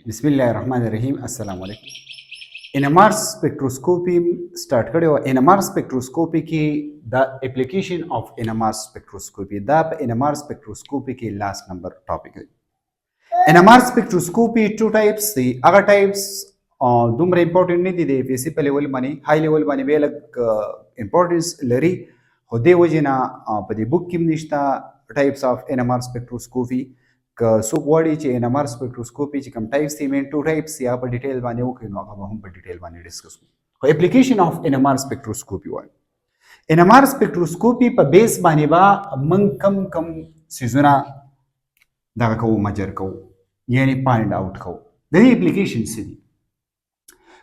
बिस्मिल्लाहिर्रहमानिर्रहीम अस्सलाम वालेकुम। NMR स्पेक्ट्रोस्कोपी स्टार्ट करें और NMR स्पेक्ट्रोस्कोपी की the application of NMR spectroscopy the NMR spectroscopy की लास्ट नंबर टॉपिक है। NMR स्पेक्ट्रोस्कोपी टू टाइप्स दी अगर टाइप्स दुमरे इंपॉर्टेंट नहीं दी बेसिक लेवल मानी हाई लेवल मानी वे अलग इंपॉर्टेंस लरी हो दे वजना पदी बुक किम निश्ता टाइप्स ऑफ NMR स्पेक्ट्रोस्कोपी सुगवाड़ी चे NMR स्पेक्ट्रोस्कोपी चे कम टाइप्स थी में टू टाइप्स या पर डिटेल वाने वो कि नौका हम पर डिटेल वाने डिस्कस को एप्लीकेशन ऑफ NMR स्पेक्ट्रोस्कोपी वाले NMR स्पेक्ट्रोस्कोपी पर बेस बाने बा मंग कम सीजना दागा को मजर को यानी फाइंड आउट को दही एप्लीकेशन से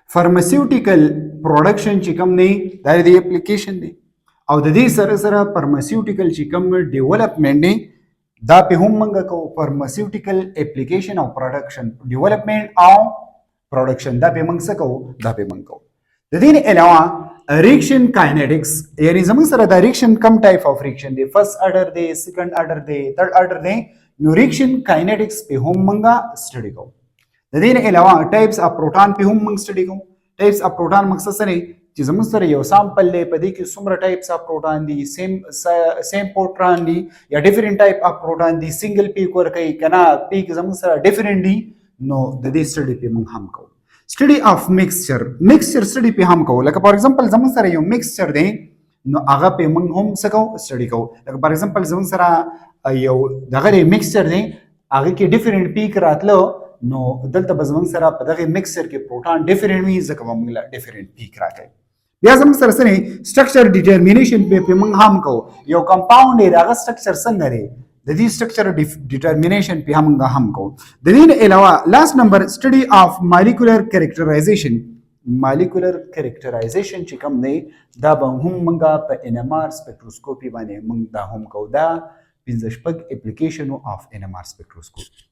फार्मास्यूटिकल प्रोडक्शन ची कम नहीं दारी दी एप्लीकेशन दे और दही सर फार्मास्यूटिकल ची कम डेवलपमेंट ने दा पे हम मंगा को pharmaceutical application of production development of production दा पे मंग सको दा पे मंग को दीन अलावा रिएक्शन काइनेटिक्स यानी जमन सर दा रिएक्शन कम टाइप ऑफ रिएक्शन दे फर्स्ट ऑर्डर दे सेकंड ऑर्डर दे थर्ड ऑर्डर दे नो रिएक्शन काइनेटिक्स पे हम मंगा स्टडी को दीन अलावा टाइप्स ऑफ प्रोटॉन पे हम मंग स्टडी को टाइप्स ऑफ प्रोटॉन मकसद से چې زموږ سره یو سامپل دی په دې کې څومره ټایپس اف پروټون دي سیم پروټون دي یا ډیفرنٹ ټایپ اف پروټون دي سنگل پیک ور کوي کنه پیک زموږ سره ډیفرنٹ دي نو د دې سټډي په موږ هم کوو سټډي اف میکسچر سټډي په هم کوو لکه فار ایگزامپل زموږ سره یو میکسچر دی نو هغه په موږ هم څه کوو سټډي کوو لکه فار ایگزامپل زموږ سره یو دغه میکسچر دی هغه کې ډیفرنٹ پیک راتلو نو دلته به زموږ سره په دغه میکسچر کې پروټون ډیفرنٹ وي ځکه موږ لا ډیفرنٹ پیک راکړي بیا زموږ سره سره سټرکچر ډیټرمینیشن په موږ هم کو یو کمپاوند دی هغه سټرکچر څنګه دی د دې سټرکچر ډیټرمینیشن په موږ هم کو د دې علاوه لاست نمبر سټډي اف مالیکولر کریکټرایزیشن چې کوم دی دا به هم موږ په NMR سپیکټروسکوپي باندې موږ دا هم کو دا 15 اپلیکیشن اف NMR سپیکټروسکوپي